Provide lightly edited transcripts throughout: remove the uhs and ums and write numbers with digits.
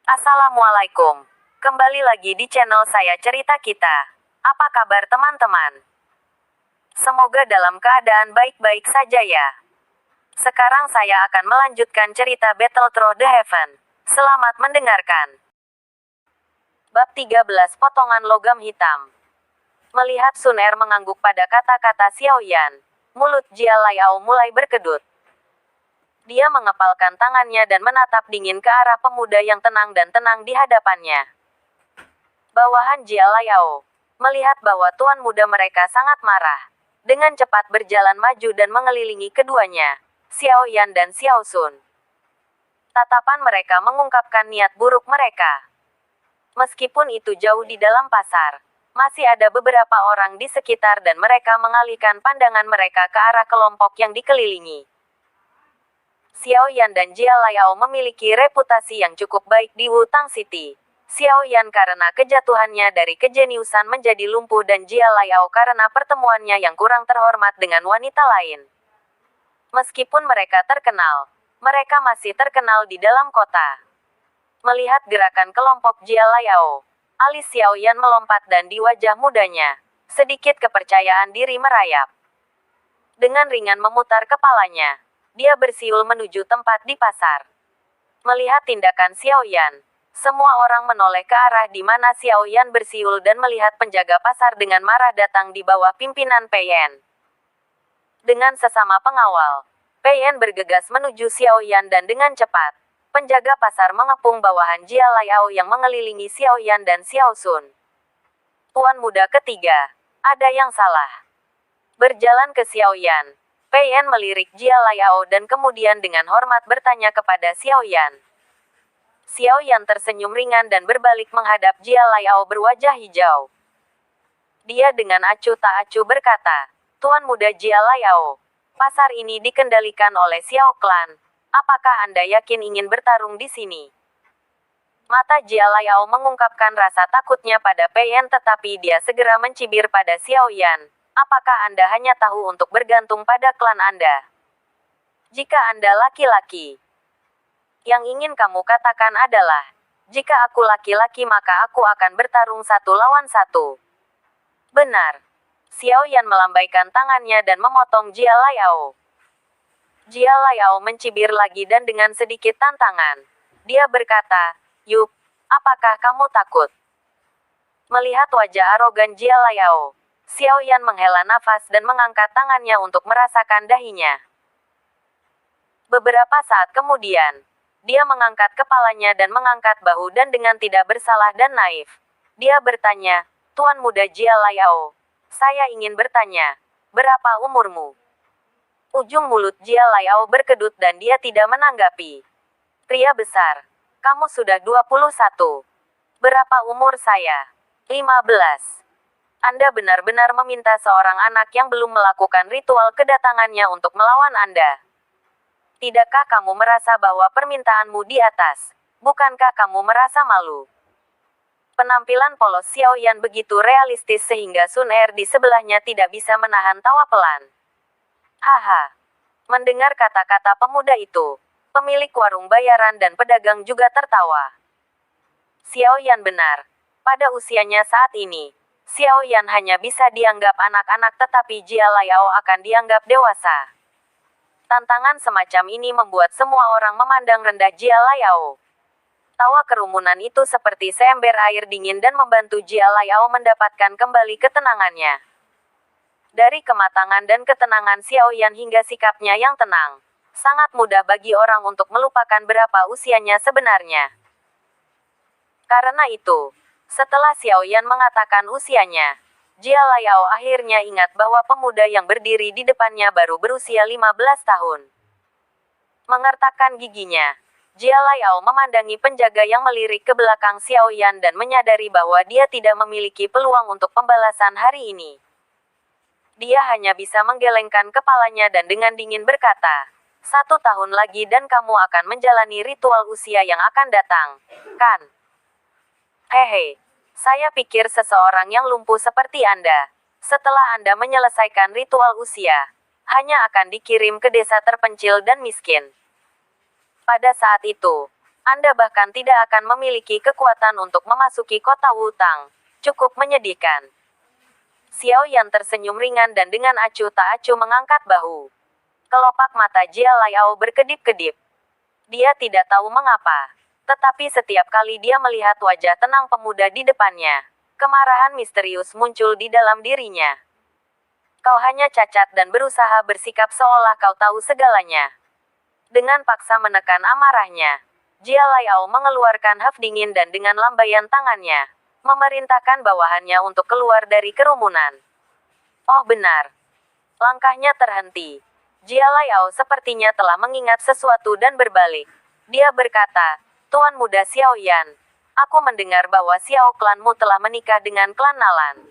Assalamualaikum. Kembali lagi di channel saya Cerita Kita. Apa kabar teman-teman? Semoga dalam keadaan baik-baik saja ya. Sekarang saya akan melanjutkan cerita Battle Through the Heaven. Selamat mendengarkan. Bab 13 Potongan Logam Hitam. Melihat Sun Er mengangguk pada kata-kata Xiao Yan, mulut Jia Laiao mulai berkedut. Dia mengepalkan tangannya dan menatap dingin ke arah pemuda yang tenang dan tenang di hadapannya. Bawahan Jia Laiao melihat bahwa tuan muda mereka sangat marah. Dengan cepat berjalan maju dan mengelilingi keduanya, Xiao Yan dan Xiao Sun. Tatapan mereka mengungkapkan niat buruk mereka. Meskipun itu jauh di dalam pasar, masih ada beberapa orang di sekitar dan mereka mengalihkan pandangan mereka ke arah kelompok yang dikelilingi. Xiao Yan dan Jia Laiao memiliki reputasi yang cukup baik di Wutang City. Xiao Yan karena kejatuhannya dari kejeniusan menjadi lumpuh dan Jia Laiao karena pertemuannya yang kurang terhormat dengan wanita lain. Meskipun mereka terkenal, mereka masih terkenal di dalam kota. Melihat gerakan kelompok Jia Laiao, alis Xiao Yan melompat dan di wajah mudanya, sedikit kepercayaan diri merayap. Dengan ringan memutar kepalanya, dia bersiul menuju tempat di pasar. Melihat tindakan Xiao Yan, semua orang menoleh ke arah di mana Xiao Yan bersiul dan melihat penjaga pasar dengan marah datang di bawah pimpinan Pei Yan. Dengan sesama pengawal, Pei Yan bergegas menuju Xiao Yan dan dengan cepat, penjaga pasar mengepung bawahan Jia Laiao yang mengelilingi Xiao Yan dan Xiao Sun. Tuan muda ketiga, ada yang salah. Berjalan ke Xiao Yan, Pei Yan melirik Jia Laiao dan kemudian dengan hormat bertanya kepada Xiao Yan. Xiao Yan tersenyum ringan dan berbalik menghadap Jia Laiao berwajah hijau. Dia dengan acuh tak acuh berkata, "Tuan muda Jia Laiao, pasar ini dikendalikan oleh Xiao Clan. Apakah Anda yakin ingin bertarung di sini?" Mata Jia Laiao mengungkapkan rasa takutnya pada Pei Yan tetapi dia segera mencibir pada Xiao Yan. "Apakah Anda hanya tahu untuk bergantung pada klan Anda? Jika Anda laki-laki, yang ingin kamu katakan adalah, jika aku laki-laki maka aku akan bertarung 1 lawan 1. Benar." Xiao Yan melambaikan tangannya dan memotong Jia Laiao. Jia Laiao mencibir lagi dan dengan sedikit tantangan, dia berkata, "Yup, apakah kamu takut?" Melihat wajah arogan Jia Laiao, Xiao Yan menghela nafas dan mengangkat tangannya untuk merasakan dahinya. Beberapa saat kemudian, dia mengangkat kepalanya dan mengangkat bahu dan dengan tidak bersalah dan naif, dia bertanya, "Tuan muda Jia Laiao, saya ingin bertanya, berapa umurmu?" Ujung mulut Jia Laiao berkedut dan dia tidak menanggapi. "Pria besar, kamu sudah 21. Berapa umur saya?" 15. Anda benar-benar meminta seorang anak yang belum melakukan ritual kedatangannya untuk melawan Anda. Tidakkah kamu merasa bahwa permintaanmu di atas? Bukankah kamu merasa malu?" Penampilan polos Xiao Yan begitu realistis sehingga Sun Er di sebelahnya tidak bisa menahan tawa pelan. Haha. Mendengar kata-kata pemuda itu, pemilik warung bayaran dan pedagang juga tertawa. Xiao Yan benar. Pada usianya saat ini, Xiao Yan hanya bisa dianggap anak-anak tetapi Jia Laiao akan dianggap dewasa. Tantangan semacam ini membuat semua orang memandang rendah Jia Laiao. Tawa kerumunan itu seperti seember air dingin dan membantu Jia Laiao mendapatkan kembali ketenangannya. Dari kematangan dan ketenangan Xiao Yan hingga sikapnya yang tenang, sangat mudah bagi orang untuk melupakan berapa usianya sebenarnya. Karena itu, setelah Xiao Yan mengatakan usianya, Jia Laiao akhirnya ingat bahwa pemuda yang berdiri di depannya baru berusia 15 tahun. Mengertakkan giginya, Jia Laiao memandangi penjaga yang melirik ke belakang Xiao Yan dan menyadari bahwa dia tidak memiliki peluang untuk pembalasan hari ini. Dia hanya bisa menggelengkan kepalanya dan dengan dingin berkata, 1 tahun lagi dan kamu akan menjalani ritual usia yang akan datang, kan? Hehe, saya pikir seseorang yang lumpuh seperti Anda, setelah Anda menyelesaikan ritual usia, hanya akan dikirim ke desa terpencil dan miskin. Pada saat itu, Anda bahkan tidak akan memiliki kekuatan untuk memasuki kota Wutang. Cukup menyedihkan. Xiao Yan tersenyum ringan dan dengan acuh tak acuh mengangkat bahu. Kelopak mata Jia Laiao berkedip-kedip. Dia tidak tahu mengapa. Tetapi setiap kali dia melihat wajah tenang pemuda di depannya, kemarahan misterius muncul di dalam dirinya. Kau hanya cacat dan berusaha bersikap seolah kau tahu segalanya. Dengan paksa menekan amarahnya, Jia Laiao mengeluarkan haf dingin dan dengan lambaian tangannya, memerintahkan bawahannya untuk keluar dari kerumunan. Oh benar. Langkahnya terhenti. Jia Laiao sepertinya telah mengingat sesuatu dan berbalik. Dia berkata, Tuan Muda Xiao Yan, aku mendengar bahwa Xiao klanmu telah menikah dengan klan Nalan.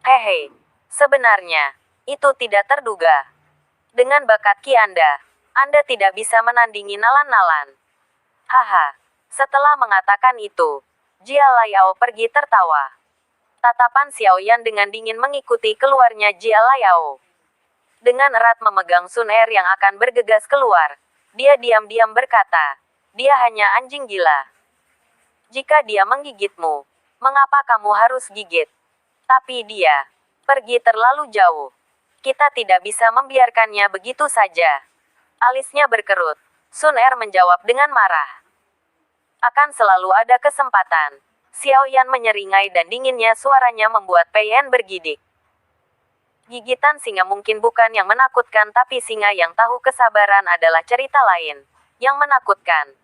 Hehe, sebenarnya, itu tidak terduga. Dengan bakat Ki Anda tidak bisa menandingi Nalan-Nalan. Haha, setelah mengatakan itu, Jia Laiao pergi tertawa. Tatapan Xiao Yan dengan dingin mengikuti keluarnya Jia Laiao. Dengan erat memegang Sun Er yang akan bergegas keluar, dia diam-diam berkata, dia hanya anjing gila. Jika dia menggigitmu, mengapa kamu harus gigit? Tapi dia pergi terlalu jauh. Kita tidak bisa membiarkannya begitu saja. Alisnya berkerut. Sun Er menjawab dengan marah. Akan selalu ada kesempatan. Xiao Yan menyeringai dan dinginnya suaranya membuat Pei Yan bergidik. Gigitan singa mungkin bukan yang menakutkan, tapi singa yang tahu kesabaran adalah cerita lain. Yang menakutkan.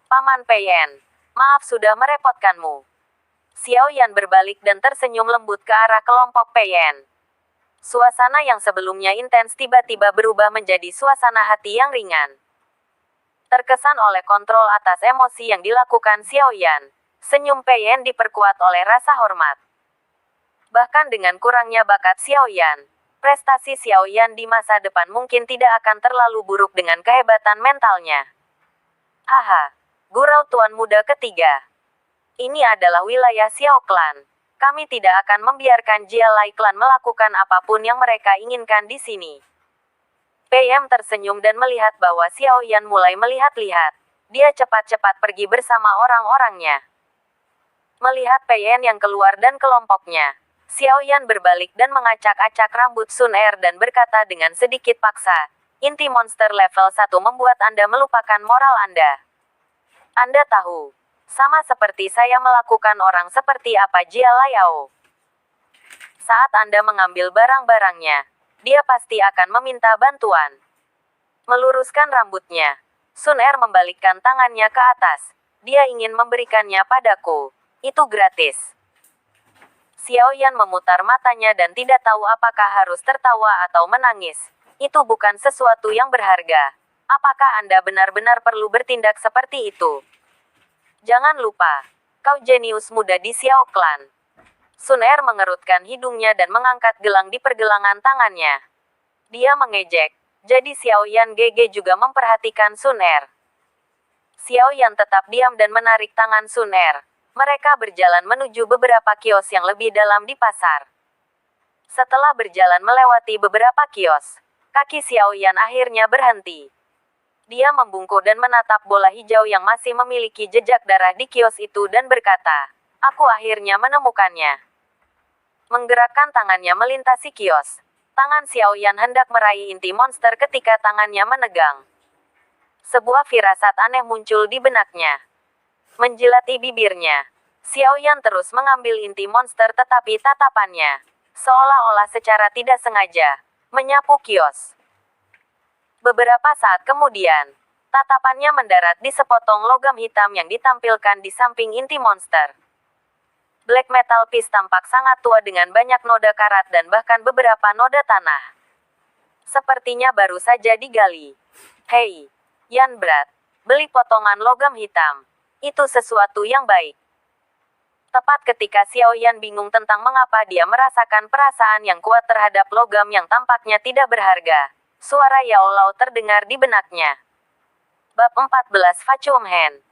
Paman Pei Yan, maaf sudah merepotkanmu. Xiao Yan berbalik dan tersenyum lembut ke arah kelompok Pei Yan. Suasana yang sebelumnya intens tiba-tiba berubah menjadi suasana hati yang ringan. Terkesan oleh kontrol atas emosi yang dilakukan Xiao Yan, senyum Pei Yan diperkuat oleh rasa hormat. Bahkan dengan kurangnya bakat Xiao Yan, prestasi Xiao Yan di masa depan mungkin tidak akan terlalu buruk dengan kehebatan mentalnya. Haha, gurau Tuan Muda ketiga. Ini adalah wilayah Xiao Clan. Kami tidak akan membiarkan Jia Lai Clan melakukan apapun yang mereka inginkan di sini. PM tersenyum dan melihat bahwa Xiao Yan mulai melihat-lihat. Dia cepat-cepat pergi bersama orang-orangnya. Melihat PM yang keluar dan kelompoknya, Xiao Yan berbalik dan mengacak-acak rambut Sun Er dan berkata dengan sedikit paksa, inti monster level 1 membuat Anda melupakan moral Anda. Anda tahu, sama seperti saya melakukan orang seperti apa Jia Laiao. Saat Anda mengambil barang-barangnya, dia pasti akan meminta bantuan. Meluruskan rambutnya, Sun Er membalikkan tangannya ke atas. Dia ingin memberikannya padaku. Itu gratis. Xiao Yan memutar matanya dan tidak tahu apakah harus tertawa atau menangis. Itu bukan sesuatu yang berharga. Apakah Anda benar-benar perlu bertindak seperti itu? Jangan lupa, kau jenius muda di Xiao Clan. Sun Er mengerutkan hidungnya dan mengangkat gelang di pergelangan tangannya. Dia mengejek, jadi Xiao Yan GG juga memperhatikan Sun Er. Xiao Yan tetap diam dan menarik tangan Sun Er. Mereka berjalan menuju beberapa kios yang lebih dalam di pasar. Setelah berjalan melewati beberapa kios, kaki Xiao Yan akhirnya berhenti. Dia membungkuk dan menatap bola hijau yang masih memiliki jejak darah di kios itu dan berkata, aku akhirnya menemukannya. Menggerakkan tangannya melintasi kios. Tangan Xiao Yan hendak meraih inti monster ketika tangannya menegang. Sebuah firasat aneh muncul di benaknya. Menjilati bibirnya, Xiao Yan terus mengambil inti monster tetapi tatapannya, seolah-olah secara tidak sengaja, menyapu kios. Beberapa saat kemudian, tatapannya mendarat di sepotong logam hitam yang ditampilkan di samping inti monster. Black metal piece tampak sangat tua dengan banyak noda karat dan bahkan beberapa noda tanah. Sepertinya baru saja digali. Hei, Yan Brat, beli potongan logam hitam. Itu sesuatu yang baik. Tepat ketika Xiao Yan bingung tentang mengapa dia merasakan perasaan yang kuat terhadap logam yang tampaknya tidak berharga. Suara Yao Lao terdengar di benaknya. Bab 14 Vacuum Hand.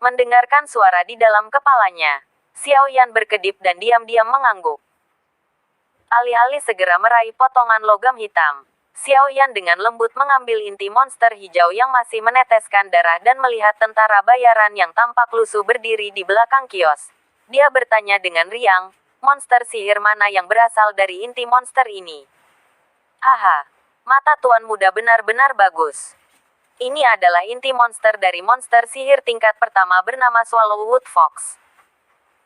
Mendengarkan suara di dalam kepalanya, Xiao Yan berkedip dan diam-diam mengangguk. Alih-alih segera meraih potongan logam hitam, Xiao Yan dengan lembut mengambil inti monster hijau yang masih meneteskan darah dan melihat tentara bayaran yang tampak lusuh berdiri di belakang kios. Dia bertanya dengan riang, monster sihir mana yang berasal dari inti monster ini? Haha, mata tuan muda benar-benar bagus. Ini adalah inti monster dari monster sihir tingkat pertama bernama Swallowwood Fox.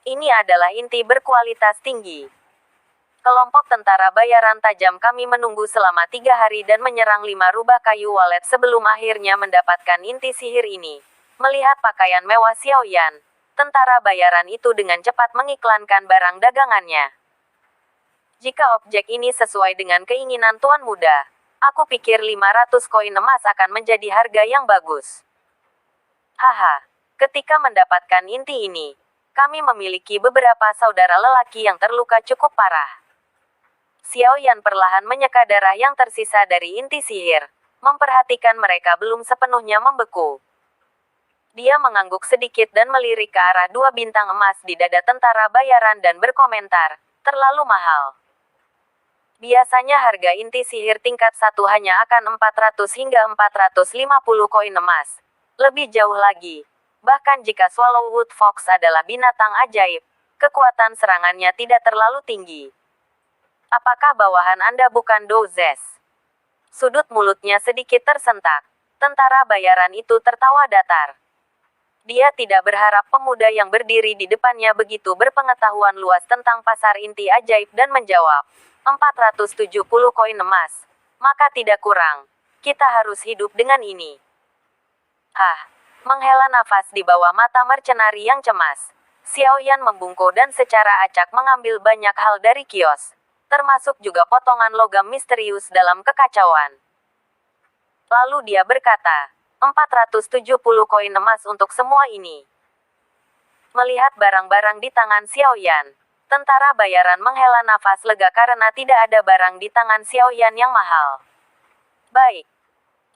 Ini adalah inti berkualitas tinggi. Kelompok tentara bayaran tajam kami menunggu selama 3 hari dan menyerang 5 rubah kayu walet sebelum akhirnya mendapatkan inti sihir ini. Melihat pakaian mewah Xiao Yan, tentara bayaran itu dengan cepat mengiklankan barang dagangannya. Jika objek ini sesuai dengan keinginan tuan muda, aku pikir 500 koin emas akan menjadi harga yang bagus. Haha, ketika mendapatkan inti ini, kami memiliki beberapa saudara lelaki yang terluka cukup parah. Xiao Yan perlahan menyeka darah yang tersisa dari inti sihir, memperhatikan mereka belum sepenuhnya membeku. Dia mengangguk sedikit dan melirik ke arah 2 bintang emas di dada tentara bayaran dan berkomentar, terlalu mahal. Biasanya harga inti sihir tingkat 1 hanya akan 400 hingga 450 koin emas. Lebih jauh lagi, bahkan jika Swallowwood Fox adalah binatang ajaib, kekuatan serangannya tidak terlalu tinggi. Apakah bawahan Anda bukan Dozes? Sudut mulutnya sedikit tersentak. Tentara bayaran itu tertawa datar. Dia tidak berharap pemuda yang berdiri di depannya begitu berpengetahuan luas tentang pasar inti ajaib dan menjawab, 470 koin emas. Maka tidak kurang. Kita harus hidup dengan ini. Hah, menghela nafas di bawah mata mercenari yang cemas. Xiao Yan membungkuk dan secara acak mengambil banyak hal dari kios, termasuk juga potongan logam misterius dalam kekacauan. Lalu dia berkata, 470 koin emas untuk semua ini. Melihat barang-barang di tangan Xiao Yan, tentara bayaran menghela nafas lega karena tidak ada barang di tangan Xiao Yan yang mahal. Baik.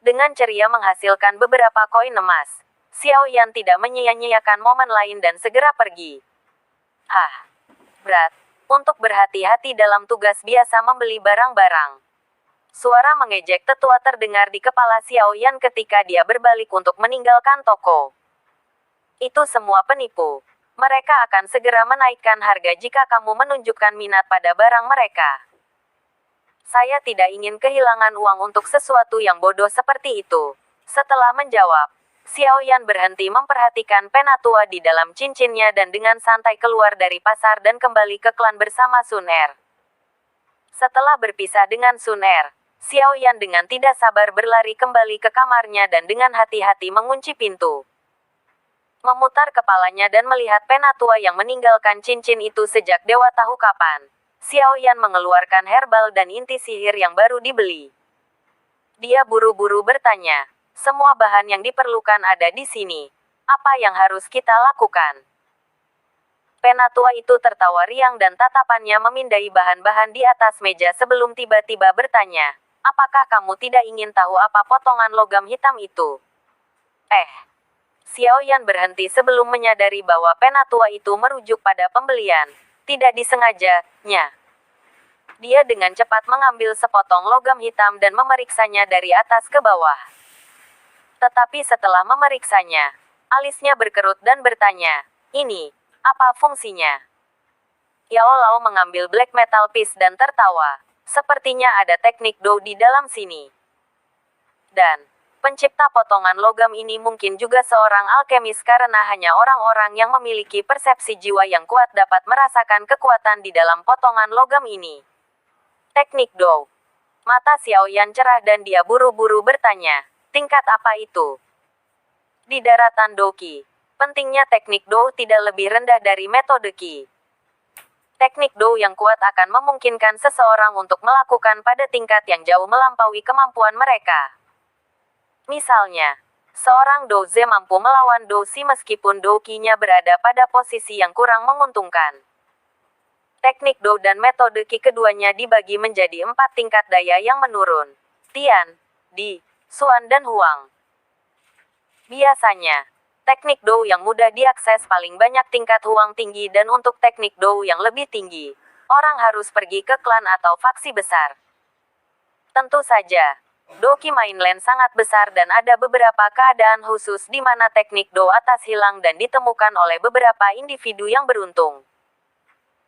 Dengan ceria menghasilkan beberapa koin emas, Xiao Yan tidak menyia-nyiakan momen lain dan segera pergi. Hah, berat. Untuk berhati-hati dalam tugas biasa membeli barang-barang. Suara mengejek tetua terdengar di kepala Xiao Yan ketika dia berbalik untuk meninggalkan toko. Itu semua penipu. Mereka akan segera menaikkan harga jika kamu menunjukkan minat pada barang mereka. Saya tidak ingin kehilangan uang untuk sesuatu yang bodoh seperti itu. Setelah menjawab, Xiao Yan berhenti memperhatikan penatua di dalam cincinnya dan dengan santai keluar dari pasar dan kembali ke klan bersama Sun Er. Setelah berpisah dengan Sun Er, Xiao Yan dengan tidak sabar berlari kembali ke kamarnya dan dengan hati-hati mengunci pintu. Memutar kepalanya dan melihat penatua yang meninggalkan cincin itu sejak dewa tahu kapan, Xiao Yan mengeluarkan herbal dan inti sihir yang baru dibeli. Dia buru-buru bertanya, semua bahan yang diperlukan ada di sini. Apa yang harus kita lakukan? Penatua itu tertawa riang dan tatapannya memindai bahan-bahan di atas meja sebelum tiba-tiba bertanya, apakah kamu tidak ingin tahu apa potongan logam hitam itu? Xiao Yan berhenti sebelum menyadari bahwa penatua itu merujuk pada pembelian. Tidak disengajanya. Dia dengan cepat mengambil sepotong logam hitam dan memeriksanya dari atas ke bawah. Tetapi setelah memeriksanya, alisnya berkerut dan bertanya, ini, apa fungsinya? Yao Lao mengambil black metal piece dan tertawa. Sepertinya ada teknik Do di dalam sini. Dan, pencipta potongan logam ini mungkin juga seorang alkemis karena hanya orang-orang yang memiliki persepsi jiwa yang kuat dapat merasakan kekuatan di dalam potongan logam ini. Teknik Do. Mata Xiao Yan cerah dan dia buru-buru bertanya, tingkat apa itu? Di daratan Doqi, pentingnya teknik Do tidak lebih rendah dari metode Qi. Teknik Do yang kuat akan memungkinkan seseorang untuk melakukan pada tingkat yang jauh melampaui kemampuan mereka. Misalnya, seorang Doze mampu melawan Dosi meskipun Doqi-nya berada pada posisi yang kurang menguntungkan. Teknik Do dan metode Qi keduanya dibagi menjadi 4 tingkat daya yang menurun. Tian, Di, Xuan dan Huang. Biasanya, teknik Do yang mudah diakses paling banyak tingkat Huang tinggi dan untuk teknik Do yang lebih tinggi, orang harus pergi ke klan atau faksi besar. Tentu saja. Doki Mainland sangat besar dan ada beberapa keadaan khusus di mana teknik do atas hilang dan ditemukan oleh beberapa individu yang beruntung.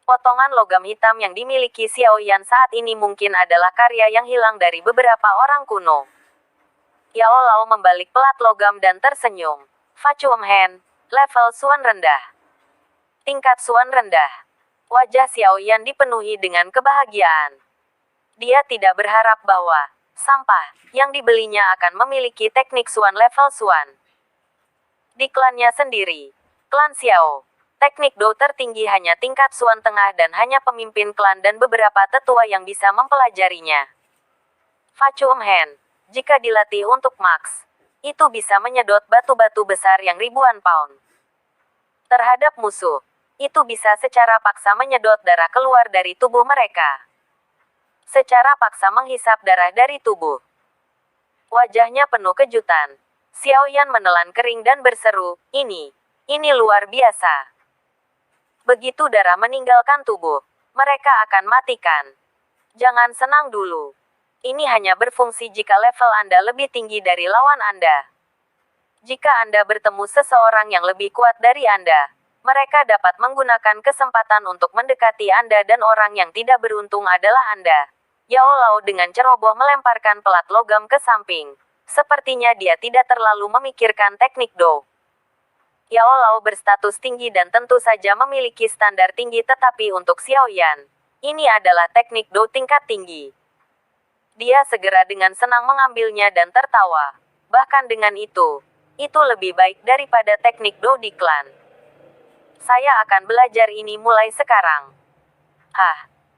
Potongan logam hitam yang dimiliki Xiaoyan saat ini mungkin adalah karya yang hilang dari beberapa orang kuno. Yao Lao membalik pelat logam dan tersenyum. Vacuum hand, level Suan rendah. Tingkat Suan rendah. Wajah Xiaoyan dipenuhi dengan kebahagiaan. Dia tidak berharap bahwa sampah yang dibelinya akan memiliki teknik Suan level Suan. Di klannya sendiri, klan Xiao, teknik Do tertinggi hanya tingkat Suan tengah dan hanya pemimpin klan dan beberapa tetua yang bisa mempelajarinya. Vacuum hand, jika dilatih untuk max, itu bisa menyedot batu-batu besar yang ribuan pound. Terhadap musuh, itu bisa secara paksa menyedot darah keluar dari tubuh mereka. Secara paksa menghisap darah dari tubuh. Wajahnya penuh kejutan. Xiaoyan menelan kering dan berseru, ini luar biasa. Begitu darah meninggalkan tubuh, mereka akan matikan. Jangan senang dulu. Ini hanya berfungsi jika level Anda lebih tinggi dari lawan Anda. Jika Anda bertemu seseorang yang lebih kuat dari Anda, mereka dapat menggunakan kesempatan untuk mendekati Anda dan orang yang tidak beruntung adalah Anda. Yao Lao dengan ceroboh melemparkan pelat logam ke samping. Sepertinya dia tidak terlalu memikirkan teknik Do. Yao Lao berstatus tinggi dan tentu saja memiliki standar tinggi tetapi untuk Xiaoyan, ini adalah teknik Do tingkat tinggi. Dia segera dengan senang mengambilnya dan tertawa. Bahkan dengan itu lebih baik daripada teknik Do di klan. Saya akan belajar ini mulai sekarang.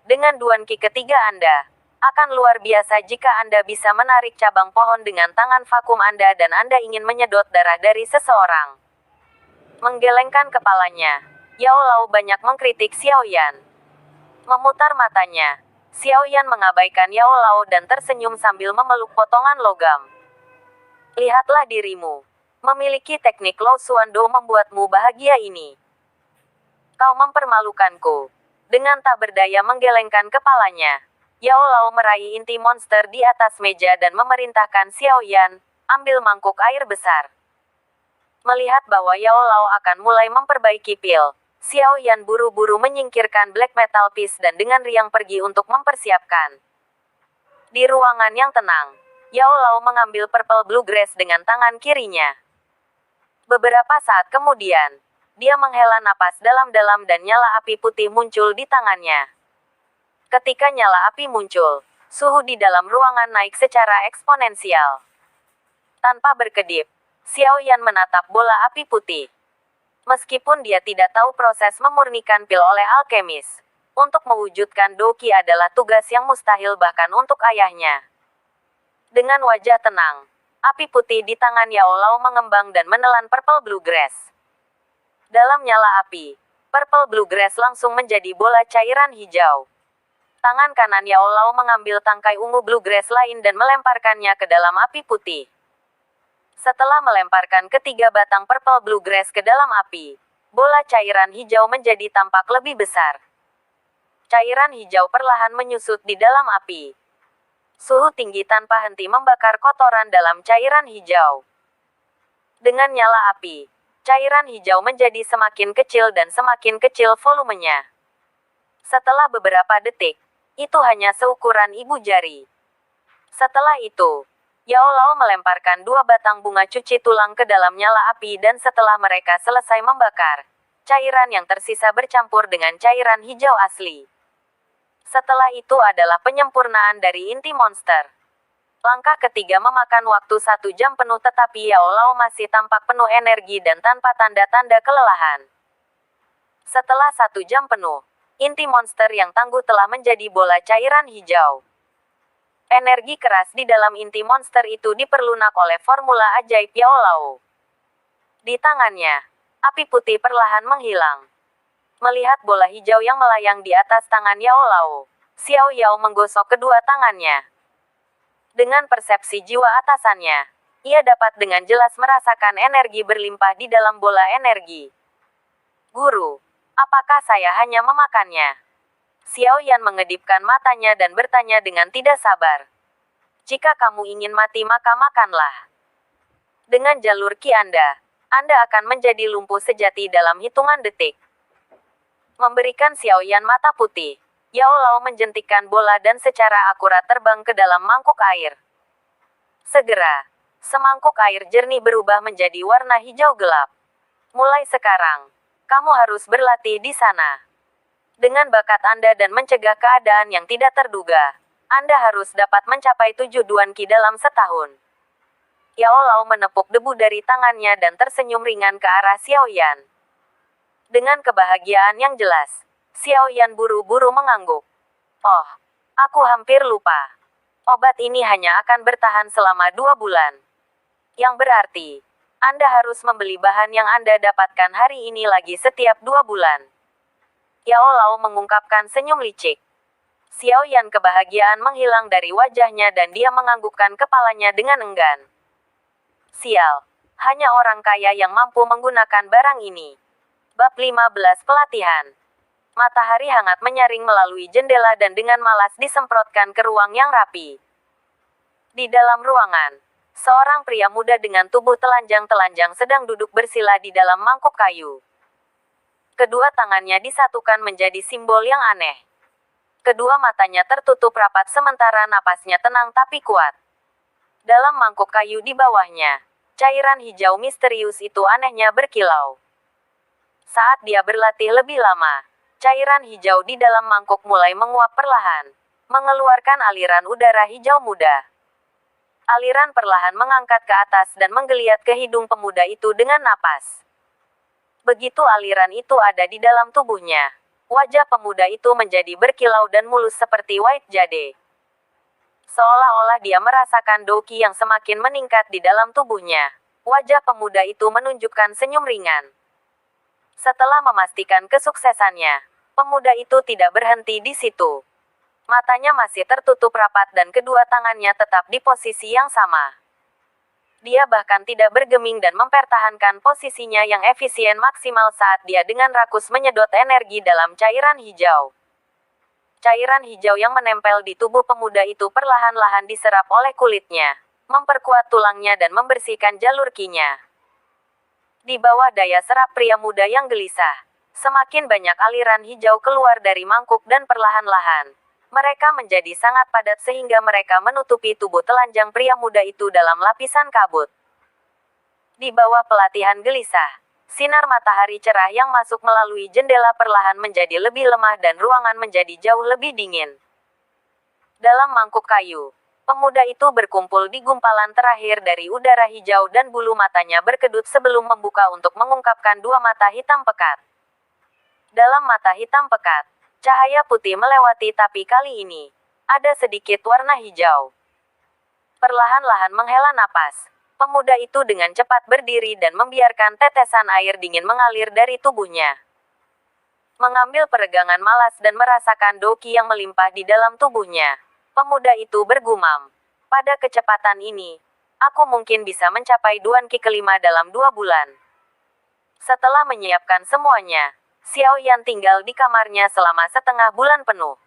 Dengan Duan Qi ketiga Anda, akan luar biasa jika Anda bisa menarik cabang pohon dengan tangan vakum Anda dan Anda ingin menyedot darah dari seseorang. Menggelengkan kepalanya, Yao Lao banyak mengkritik Xiaoyan. Memutar matanya, Xiaoyan mengabaikan Yao Lao dan tersenyum sambil memeluk potongan logam. Lihatlah dirimu. Memiliki teknik Lao Suan Do membuatmu bahagia ini. Kau mempermalukanku. Dengan tak berdaya menggelengkan kepalanya, Yao Lao meraih inti monster di atas meja dan memerintahkan Xiaoyan, ambil mangkuk air besar. Melihat bahwa Yao Lao akan mulai memperbaiki pil, Xiaoyan buru-buru menyingkirkan black metal piece dan dengan riang pergi untuk mempersiapkan. Di ruangan yang tenang, Yao Lao mengambil purple bluegrass dengan tangan kirinya. Beberapa saat kemudian, dia menghela napas dalam-dalam dan nyala api putih muncul di tangannya. Ketika nyala api muncul, suhu di dalam ruangan naik secara eksponensial. Tanpa berkedip, Xiaoyan menatap bola api putih. Meskipun dia tidak tahu proses memurnikan pil oleh alkemis, untuk mewujudkan Doki adalah tugas yang mustahil bahkan untuk ayahnya. Dengan wajah tenang, api putih di tangan Yao Lao mengembang dan menelan purple bluegrass. Dalam nyala api, purple bluegrass langsung menjadi bola cairan hijau. Tangan kanan Yao Lao mengambil tangkai ungu bluegrass lain dan melemparkannya ke dalam api putih. Setelah melemparkan ketiga batang purple bluegrass ke dalam api, bola cairan hijau menjadi tampak lebih besar. Cairan hijau perlahan menyusut di dalam api. Suhu tinggi tanpa henti membakar kotoran dalam cairan hijau. Dengan nyala api, cairan hijau menjadi semakin kecil dan semakin kecil volumenya. Setelah beberapa detik, itu hanya seukuran ibu jari. Setelah itu, Yao Lao melemparkan 2 batang bunga cuci tulang ke dalam nyala api dan setelah mereka selesai membakar, cairan yang tersisa bercampur dengan cairan hijau asli. Setelah itu adalah penyempurnaan dari inti monster. Langkah ketiga memakan waktu 1 jam penuh tetapi Yao Lao masih tampak penuh energi dan tanpa tanda-tanda kelelahan. Setelah 1 jam penuh, inti monster yang tangguh telah menjadi bola cairan hijau. Energi keras di dalam inti monster itu diperlunak oleh formula ajaib Yao Lao. Di tangannya, api putih perlahan menghilang. Melihat bola hijau yang melayang di atas tangan Yao Lao, Xiao Yao menggosok kedua tangannya. Dengan persepsi jiwa atasannya, ia dapat dengan jelas merasakan energi berlimpah di dalam bola energi. Guru, apakah saya hanya memakannya? Xiaoyan mengedipkan matanya dan bertanya dengan tidak sabar. Jika kamu ingin mati maka makanlah. Dengan jalur ki Anda akan menjadi lumpuh sejati dalam hitungan detik. Memberikan Xiaoyan mata putih, Yao Lao menjentikkan bola dan secara akurat terbang ke dalam mangkuk air. Segera, semangkuk air jernih berubah menjadi warna hijau gelap. Mulai sekarang, kamu harus berlatih di sana. Dengan bakat Anda dan mencegah keadaan yang tidak terduga, Anda harus dapat mencapai 7 Duan Qi dalam setahun. Yao Lao menepuk debu dari tangannya dan tersenyum ringan ke arah Xiaoyan. Dengan kebahagiaan yang jelas, Xiaoyan buru-buru mengangguk. Oh, aku hampir lupa. Obat ini hanya akan bertahan selama 2 bulan. Yang berarti, Anda harus membeli bahan yang Anda dapatkan hari ini lagi setiap 2 bulan. Yao Lao mengungkapkan senyum licik. Xiaoyan kebahagiaan menghilang dari wajahnya dan dia menganggukkan kepalanya dengan enggan. Sial, hanya orang kaya yang mampu menggunakan barang ini. Bab 15 Pelatihan. Matahari hangat menyaring melalui jendela dan dengan malas disemprotkan ke ruang yang rapi. Di dalam ruangan, seorang pria muda dengan tubuh telanjang-telanjang sedang duduk bersila di dalam mangkuk kayu. Kedua tangannya disatukan menjadi simbol yang aneh. Kedua matanya tertutup rapat sementara napasnya tenang tapi kuat. Dalam mangkuk kayu di bawahnya, cairan hijau misterius itu anehnya berkilau. Saat dia berlatih lebih lama, cairan hijau di dalam mangkuk mulai menguap perlahan, mengeluarkan aliran udara hijau muda. Aliran perlahan mengangkat ke atas dan menggeliat ke hidung pemuda itu dengan napas. Begitu aliran itu ada di dalam tubuhnya, wajah pemuda itu menjadi berkilau dan mulus seperti White Jade. Seolah-olah dia merasakan doki yang semakin meningkat di dalam tubuhnya. Wajah pemuda itu menunjukkan senyum ringan. Setelah memastikan kesuksesannya, pemuda itu tidak berhenti di situ. Matanya masih tertutup rapat dan kedua tangannya tetap di posisi yang sama. Dia bahkan tidak bergeming dan mempertahankan posisinya yang efisien maksimal saat dia dengan rakus menyedot energi dalam cairan hijau. Cairan hijau yang menempel di tubuh pemuda itu perlahan-lahan diserap oleh kulitnya, memperkuat tulangnya dan membersihkan jalur kinya. Di bawah daya serap pria muda yang gelisah, semakin banyak aliran hijau keluar dari mangkuk dan perlahan-lahan, mereka menjadi sangat padat sehingga mereka menutupi tubuh telanjang pria muda itu dalam lapisan kabut. Di bawah pelatihan gelisah, sinar matahari cerah yang masuk melalui jendela perlahan menjadi lebih lemah dan ruangan menjadi jauh lebih dingin. Dalam mangkuk kayu, pemuda itu berkumpul di gumpalan terakhir dari udara hijau dan bulu matanya berkedut sebelum membuka untuk mengungkapkan dua mata hitam pekat. Dalam mata hitam pekat, cahaya putih melewati tapi kali ini, ada sedikit warna hijau. Perlahan-lahan menghela napas. Pemuda itu dengan cepat berdiri dan membiarkan tetesan air dingin mengalir dari tubuhnya. Mengambil peregangan malas dan merasakan doki yang melimpah di dalam tubuhnya, pemuda itu bergumam. Pada kecepatan ini, aku mungkin bisa mencapai Duan Qi kelima dalam 2 bulan. Setelah menyiapkan semuanya, Xiaoyan tinggal di kamarnya selama setengah bulan penuh.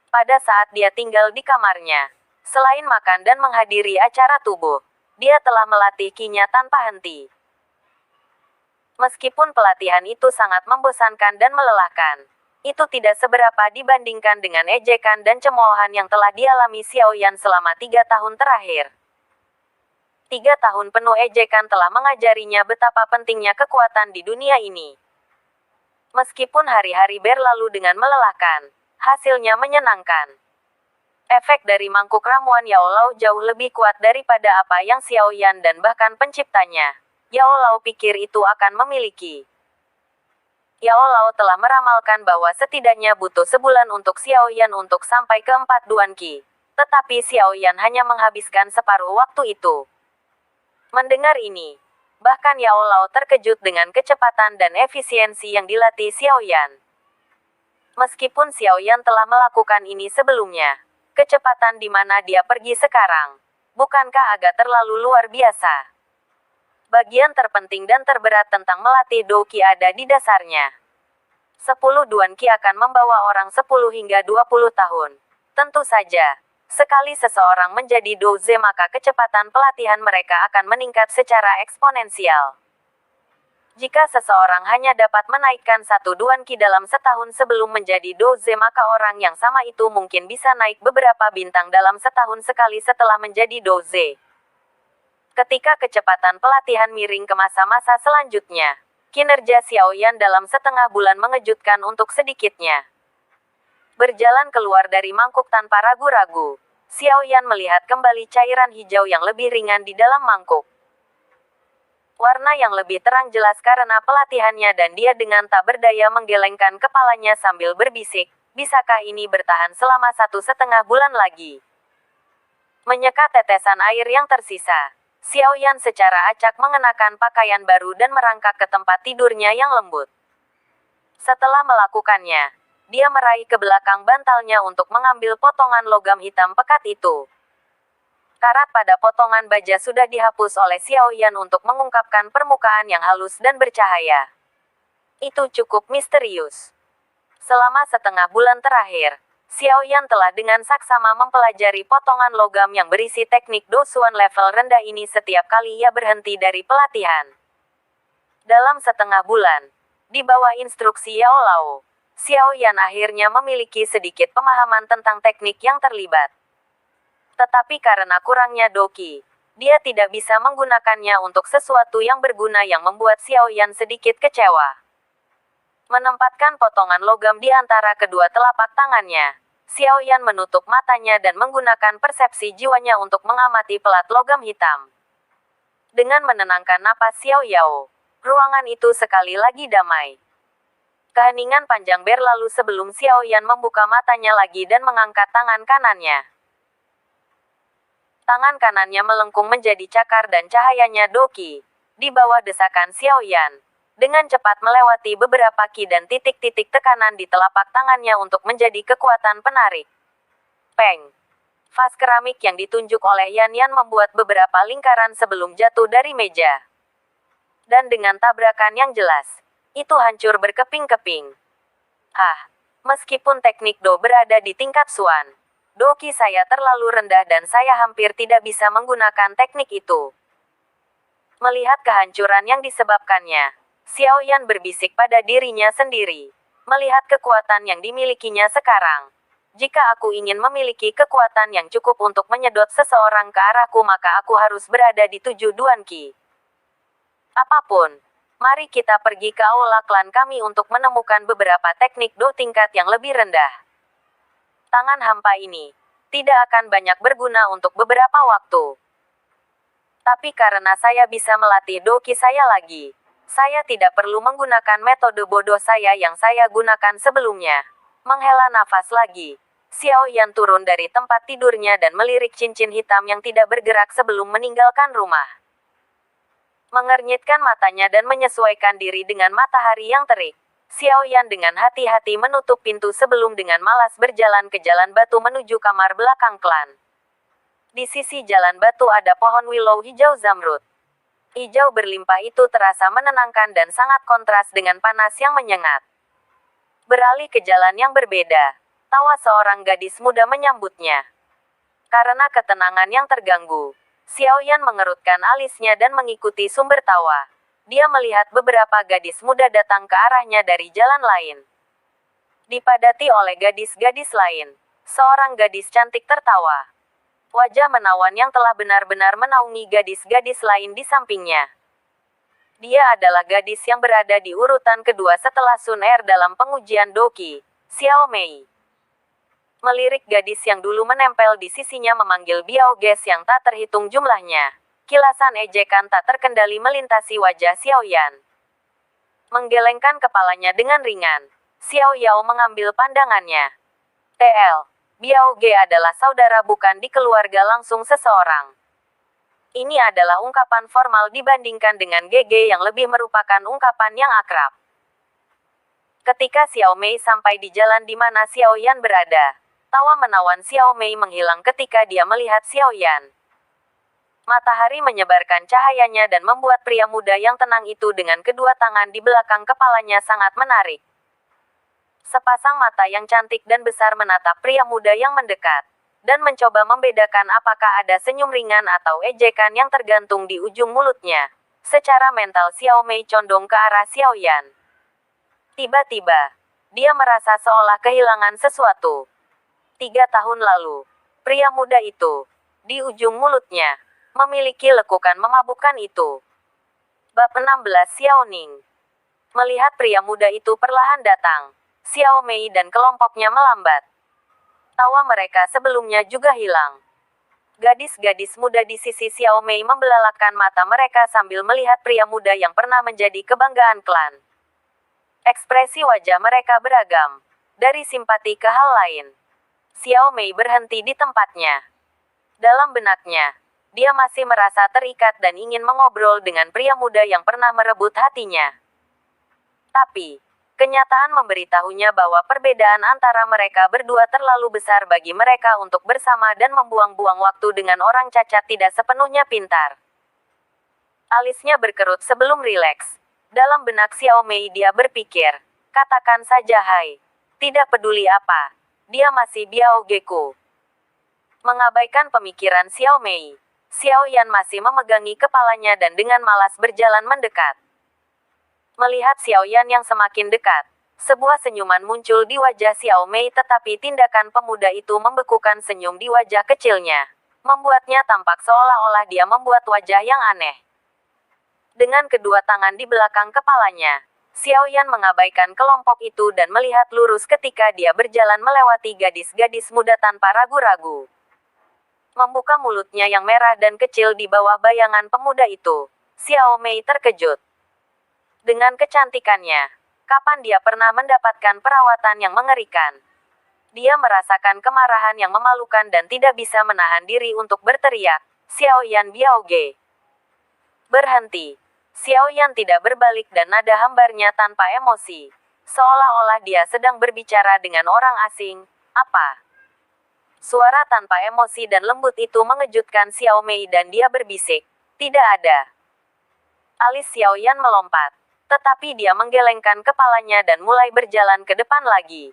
Pada saat dia tinggal di kamarnya, selain makan dan menghadiri acara tubuh, dia telah melatih kinya tanpa henti. Meskipun pelatihan itu sangat membosankan dan melelahkan, itu tidak seberapa dibandingkan dengan ejekan dan cemoohan yang telah dialami Xiaoyan selama 3 tahun terakhir. 3 tahun penuh ejekan telah mengajarinya betapa pentingnya kekuatan di dunia ini. Meskipun hari-hari berlalu dengan melelahkan, hasilnya menyenangkan. Efek dari mangkuk ramuan Yao Lao jauh lebih kuat daripada apa yang Xiaoyan dan bahkan penciptanya, Yao Lao pikir itu akan memiliki. Yao Lao telah meramalkan bahwa setidaknya butuh sebulan untuk Xiaoyan untuk sampai ke 4 Duan Qi. Tetapi Xiaoyan hanya menghabiskan separuh waktu itu. Mendengar ini, bahkan Yao Lao terkejut dengan kecepatan dan efisiensi yang dilatih Xiaoyan. Meskipun Xiaoyan telah melakukan ini sebelumnya, kecepatan di mana dia pergi sekarang, bukankah agak terlalu luar biasa? Bagian terpenting dan terberat tentang melatih doki ada di dasarnya. 10 Duan Qi akan membawa orang 10 hingga 20 tahun. Tentu saja, Sekali seseorang menjadi doze maka kecepatan pelatihan mereka akan meningkat secara eksponensial. Jika seseorang hanya dapat menaikkan 1 duanki dalam setahun sebelum menjadi doze maka orang yang sama itu mungkin bisa naik beberapa bintang dalam setahun sekali setelah menjadi doze. Ketika kecepatan pelatihan miring ke masa-masa selanjutnya, kinerja Xiaoyan dalam setengah bulan mengejutkan untuk sedikitnya. Berjalan keluar dari mangkuk tanpa ragu-ragu, Xiaoyan melihat kembali cairan hijau yang lebih ringan di dalam mangkuk. Warna yang lebih terang jelas karena pelatihannya dan dia dengan tak berdaya menggelengkan kepalanya sambil berbisik, bisakah ini bertahan selama 1,5 bulan lagi? Menyeka tetesan air yang tersisa, Xiaoyan secara acak mengenakan pakaian baru dan merangkak ke tempat tidurnya yang lembut. Setelah melakukannya, dia meraih ke belakang bantalnya untuk mengambil potongan logam hitam pekat itu. Karat pada potongan baja sudah dihapus oleh Xiaoyan untuk mengungkapkan permukaan yang halus dan bercahaya. Itu cukup misterius. Selama setengah bulan terakhir, Xiaoyan telah dengan saksama mempelajari potongan logam yang berisi teknik dosuan level rendah ini setiap kali ia berhenti dari pelatihan. Dalam setengah bulan, di bawah instruksi Yao Lao, Xiaoyan akhirnya memiliki sedikit pemahaman tentang teknik yang terlibat. Tetapi karena kurangnya doki, dia tidak bisa menggunakannya untuk sesuatu yang berguna yang membuat Xiaoyan sedikit kecewa. Menempatkan potongan logam di antara kedua telapak tangannya, Xiaoyan menutup matanya dan menggunakan persepsi jiwanya untuk mengamati pelat logam hitam. Dengan menenangkan napas Xiaoyao, ruangan itu sekali lagi damai. Keheningan panjang berlalu sebelum Xiaoyan membuka matanya lagi dan mengangkat tangan kanannya. Tangan kanannya melengkung menjadi cakar dan cahayanya doki. Di bawah desakan Xiaoyan, dengan cepat melewati beberapa ki dan titik-titik tekanan di telapak tangannya untuk menjadi kekuatan penarik. Peng! Vas keramik yang ditunjuk oleh Yan Yan membuat beberapa lingkaran sebelum jatuh dari meja. Dan dengan tabrakan yang jelas, itu hancur berkeping-keping. Meskipun teknik do berada di tingkat Suan, doki saya terlalu rendah dan saya hampir tidak bisa menggunakan teknik itu. Melihat kehancuran yang disebabkannya, Xiaoyan berbisik pada dirinya sendiri. Melihat kekuatan yang dimilikinya sekarang, jika aku ingin memiliki kekuatan yang cukup untuk menyedot seseorang ke arahku maka aku harus berada di 7 duanki. Apapun, mari kita pergi ke aula klan kami untuk menemukan beberapa teknik do tingkat yang lebih rendah. Tangan hampa ini tidak akan banyak berguna untuk beberapa waktu. Tapi karena saya bisa melatih doki saya lagi, saya tidak perlu menggunakan metode bodoh saya yang saya gunakan sebelumnya. Menghela nafas lagi, Xiaoyan turun dari tempat tidurnya dan melirik cincin hitam yang tidak bergerak sebelum meninggalkan rumah. Mengernyitkan matanya dan menyesuaikan diri dengan matahari yang terik, Xiaoyan dengan hati-hati menutup pintu sebelum dengan malas berjalan ke jalan batu menuju kamar belakang klan. Di sisi jalan batu ada pohon willow hijau zamrud. Hijau berlimpah itu terasa menenangkan dan sangat kontras dengan panas yang menyengat. Beralih ke jalan yang berbeda, tawa seorang gadis muda menyambutnya. Karena ketenangan yang terganggu, Xiaoyan mengerutkan alisnya dan mengikuti sumber tawa. Dia melihat beberapa gadis muda datang ke arahnya dari jalan lain. Dipadati oleh gadis-gadis lain, seorang gadis cantik tertawa. Wajah menawan yang telah benar-benar menaungi gadis-gadis lain di sampingnya. Dia adalah gadis yang berada di urutan kedua setelah Sun Er dalam pengujian doki, Xiao Mei. Melirik gadis yang dulu menempel di sisinya memanggil Biao Ges yang tak terhitung jumlahnya. Kilasan ejekan tak terkendali melintasi wajah Xiaoyan. Menggelengkan kepalanya dengan ringan, Xiaoyao mengambil pandangannya. TL, Biao Ge adalah saudara bukan di keluarga langsung seseorang. Ini adalah ungkapan formal dibandingkan dengan GG yang lebih merupakan ungkapan yang akrab. Ketika Xiao Mei sampai di jalan di mana Xiaoyan berada, tawa menawan Xiao Mei menghilang ketika dia melihat Xiaoyan. Matahari menyebarkan cahayanya dan membuat pria muda yang tenang itu dengan kedua tangan di belakang kepalanya sangat menarik. Sepasang mata yang cantik dan besar menatap pria muda yang mendekat. dan mencoba membedakan apakah ada senyum ringan atau ejekan yang tergantung di ujung mulutnya. Secara mental Xiao Mei condong ke arah Xiao Yan. Tiba-tiba, dia merasa seolah kehilangan sesuatu. 3 tahun lalu, pria muda itu, di ujung mulutnya, memiliki lekukan memabukkan itu. Bab 16 Xiao Ning. Melihat pria muda itu perlahan datang, Xiao Mei dan kelompoknya melambat. Tawa mereka sebelumnya juga hilang. Gadis-gadis muda di sisi Xiao Mei membelalakkan mata mereka sambil melihat pria muda yang pernah menjadi kebanggaan klan. Ekspresi wajah mereka beragam, dari simpati ke hal lain. Xiao Mei berhenti di tempatnya. Dalam benaknya, dia masih merasa terikat dan ingin mengobrol dengan pria muda yang pernah merebut hatinya. Tapi, kenyataan memberitahunya bahwa perbedaan antara mereka berdua terlalu besar bagi mereka untuk bersama dan membuang-buang waktu dengan orang cacat tidak sepenuhnya pintar. Alisnya berkerut sebelum rileks. Dalam benak Xiao Mei dia berpikir, katakan saja hai. Tidak peduli apa, dia masih Biao Geku. Mengabaikan pemikiran Xiao Mei, Xiao Yan masih memegangi kepalanya dan dengan malas berjalan mendekat. Melihat Xiao Yan yang semakin dekat, sebuah senyuman muncul di wajah Xiao Mei tetapi tindakan pemuda itu membekukan senyum di wajah kecilnya, membuatnya tampak seolah-olah dia membuat wajah yang aneh. Dengan kedua tangan di belakang kepalanya, Xiao Yan mengabaikan kelompok itu dan melihat lurus ketika dia berjalan melewati gadis-gadis muda tanpa ragu-ragu. Membuka mulutnya yang merah dan kecil di bawah bayangan pemuda itu, Xiao Mei terkejut. Dengan kecantikannya, kapan dia pernah mendapatkan perawatan yang mengerikan? Dia merasakan kemarahan yang memalukan dan tidak bisa menahan diri untuk berteriak, Xiao Yan Biaoge. Berhenti. Xiao Yan tidak berbalik dan nada hambarnya tanpa emosi. Seolah-olah dia sedang berbicara dengan orang asing. Apa? Suara tanpa emosi dan lembut itu mengejutkan Xiao Mei dan dia berbisik, tidak ada. Alis Xiao Yan melompat. Tetapi dia menggelengkan kepalanya dan mulai berjalan ke depan lagi.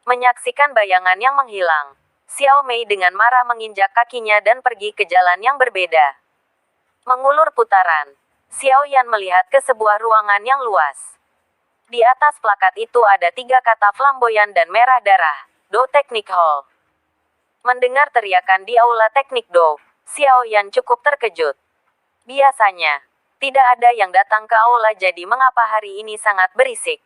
Menyaksikan bayangan yang menghilang, Xiao Mei dengan marah menginjak kakinya dan pergi ke jalan yang berbeda. Mengulur putaran, Xiao Yan melihat ke sebuah ruangan yang luas. Di atas plakat itu ada 3 kata flamboyan dan merah darah, Do Technic Hall. Mendengar teriakan di aula teknik Do, Xiao Yan cukup terkejut. Biasanya, tidak ada yang datang ke aula jadi mengapa hari ini sangat berisik.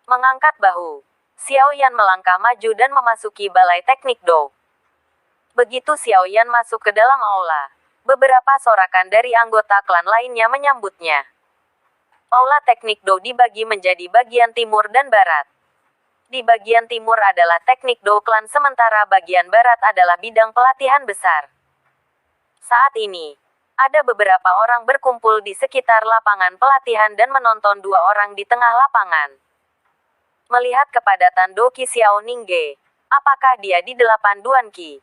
Mengangkat bahu, Xiao Yan melangkah maju dan memasuki balai teknik Do. Begitu Xiao Yan masuk ke dalam aula, beberapa sorakan dari anggota klan lainnya menyambutnya. Aula teknik Do dibagi menjadi bagian timur dan barat. Di bagian timur adalah teknik Do klan sementara bagian barat adalah bidang pelatihan besar. Saat ini, ada beberapa orang berkumpul di sekitar lapangan pelatihan dan menonton 2 orang di tengah lapangan. Melihat kepadatan Doki Xiao Ningge, apakah dia di 8 Duan Qi?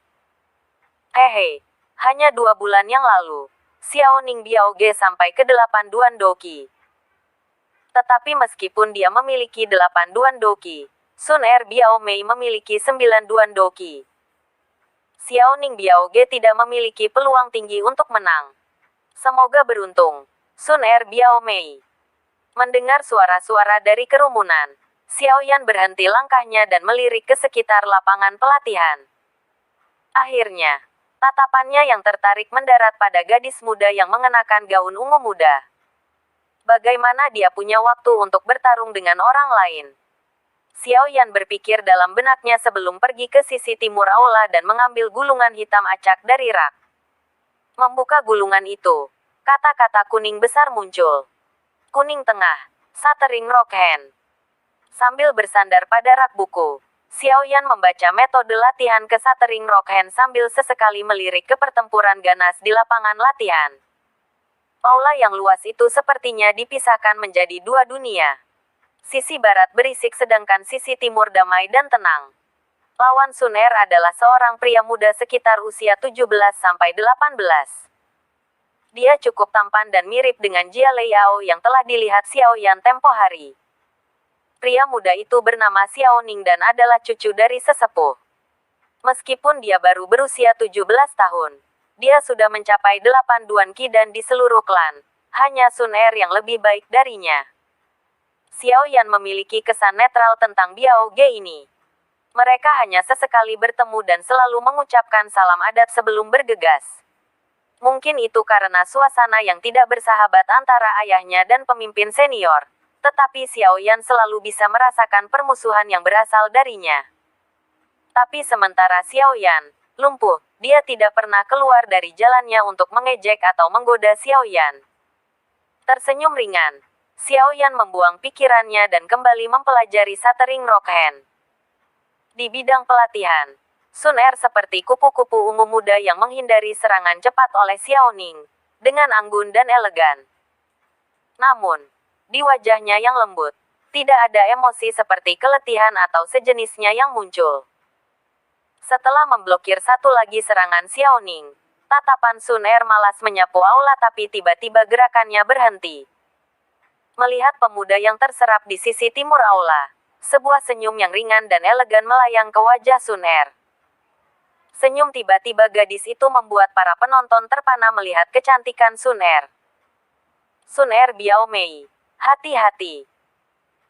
Hehe, hanya 2 bulan yang lalu, Xiao Ning Biaoge sampai ke 8 Duan Doki. Tetapi meskipun dia memiliki 8 Duan Doki, Sun Er Biao Mei memiliki 9 Duan Doki. Xiao Ning Biaoge tidak memiliki peluang tinggi untuk menang. Semoga beruntung, Sun Er Biao Mei. Mendengar suara-suara dari kerumunan, Xiao Yan berhenti langkahnya dan melirik ke sekitar lapangan pelatihan. Akhirnya, tatapannya yang tertarik mendarat pada gadis muda yang mengenakan gaun ungu muda. Bagaimana dia punya waktu untuk bertarung dengan orang lain? Xiao Yan berpikir dalam benaknya sebelum pergi ke sisi timur aula dan mengambil gulungan hitam acak dari rak. Membuka gulungan itu, kata-kata kuning besar muncul. Kuning tengah, Shattering Rock Hand. Sambil bersandar pada rak buku, Xiao Yan membaca metode latihan ke Shattering Rock Hand sambil sesekali melirik ke pertempuran ganas di lapangan latihan. Aula yang luas itu sepertinya dipisahkan menjadi 2 dunia. Sisi barat berisik sedangkan sisi timur damai dan tenang. Lawan Sun Er adalah seorang pria muda sekitar usia 17-18. Dia cukup tampan dan mirip dengan Jia Liao yang telah dilihat Xiao Yan tempo hari. Pria muda itu bernama Xiao Ning dan adalah cucu dari sesepuh. Meskipun dia baru berusia 17 tahun, dia sudah mencapai 8 Duan Qi dan di seluruh klan, hanya Sun Er yang lebih baik darinya. Xiao Yan memiliki kesan netral tentang Biao Ge ini. Mereka hanya sesekali bertemu dan selalu mengucapkan salam adat sebelum bergegas. Mungkin itu karena suasana yang tidak bersahabat antara ayahnya dan pemimpin senior. Tetapi Xiao Yan selalu bisa merasakan permusuhan yang berasal darinya. Tapi sementara Xiao Yan lumpuh, dia tidak pernah keluar dari jalannya untuk mengejek atau menggoda Xiao Yan. Tersenyum ringan, Xiao Yan membuang pikirannya dan kembali mempelajari Shattering Rock Hand. Di bidang pelatihan, Sun Er seperti kupu-kupu ungu muda yang menghindari serangan cepat oleh Xiao Ning, dengan anggun dan elegan. Namun, di wajahnya yang lembut, tidak ada emosi seperti keletihan atau sejenisnya yang muncul. Setelah memblokir satu lagi serangan Xiao Ning, tatapan Sun Er malas menyapu aula tapi tiba-tiba gerakannya berhenti. Melihat pemuda yang terserap di sisi timur aula, sebuah senyum yang ringan dan elegan melayang ke wajah Sun Er. Senyum tiba-tiba gadis itu membuat para penonton terpana melihat kecantikan Sun Er. Sun Er Biao Mei, hati-hati.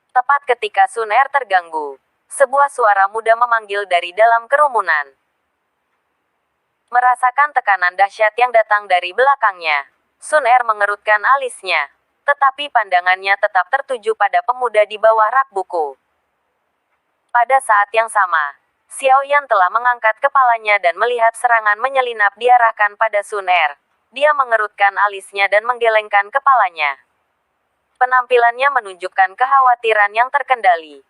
Tepat ketika Sun Er terganggu, sebuah suara muda memanggil dari dalam kerumunan. Merasakan tekanan dahsyat yang datang dari belakangnya, Sun Er mengerutkan alisnya, tetapi pandangannya tetap tertuju pada pemuda di bawah rak buku. Pada saat yang sama, Xiao Yan telah mengangkat kepalanya dan melihat serangan menyelinap diarahkan pada Sun Er. Dia mengerutkan alisnya dan menggelengkan kepalanya. Penampilannya menunjukkan kekhawatiran yang terkendali.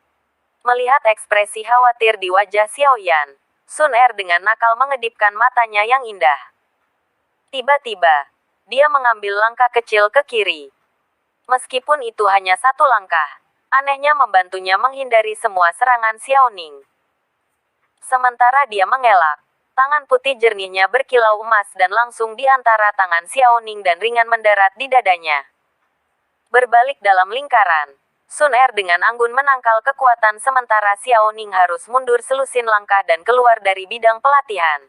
Melihat ekspresi khawatir di wajah Xiao Yan, Sun Er dengan nakal mengedipkan matanya yang indah. Tiba-tiba, dia mengambil langkah kecil ke kiri. Meskipun itu hanya satu langkah, anehnya membantunya menghindari semua serangan Xiao Ning. Sementara dia mengelak, tangan putih jernihnya berkilau emas dan langsung di antara tangan Xiao Ning dan ringan mendarat di dadanya. Berbalik dalam lingkaran, Sun Er dengan anggun menangkal kekuatan sementara Xiao Ning harus mundur selusin langkah dan keluar dari bidang pelatihan.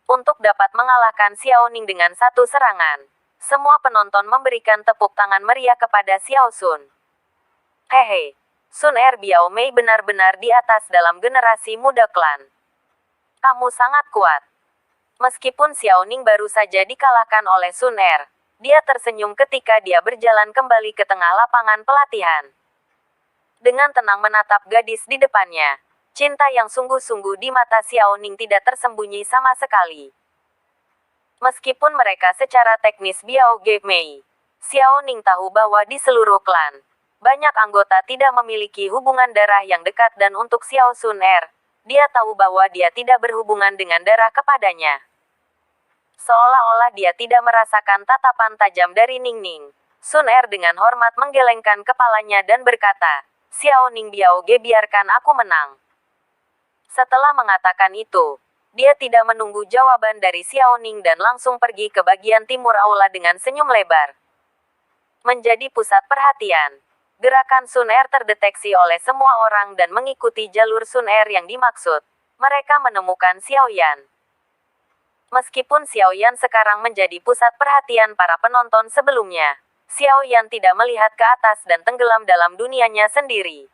Untuk dapat mengalahkan Xiao Ning dengan satu serangan, semua penonton memberikan tepuk tangan meriah kepada Xiao Sun. Hehe, Sun Er Biao Mei benar-benar di atas dalam generasi muda klan. Kamu sangat kuat. Meskipun Xiao Ning baru saja dikalahkan oleh Sun Er, dia tersenyum ketika dia berjalan kembali ke tengah lapangan pelatihan. Dengan tenang menatap gadis di depannya, cinta yang sungguh-sungguh di mata Xiao Ning tidak tersembunyi sama sekali. Meskipun mereka secara teknis Biao Ge Mei, Xiao Ning tahu bahwa di seluruh klan, banyak anggota tidak memiliki hubungan darah yang dekat dan untuk Xiao Sun Er, dia tahu bahwa dia tidak berhubungan dengan darah kepadanya. Seolah-olah dia tidak merasakan tatapan tajam dari Ning Ning, Sun Er dengan hormat menggelengkan kepalanya dan berkata, Xiao Ning Biao Ge biarkan aku menang. Setelah mengatakan itu, dia tidak menunggu jawaban dari Xiao Ning dan langsung pergi ke bagian timur aula dengan senyum lebar. Menjadi pusat perhatian, gerakan Sun Er terdeteksi oleh semua orang dan mengikuti jalur Sun Er yang dimaksud. Mereka menemukan Xiao Yan. Meskipun Xiao Yan sekarang menjadi pusat perhatian para penonton sebelumnya, Xiao Yan tidak melihat ke atas dan tenggelam dalam dunianya sendiri.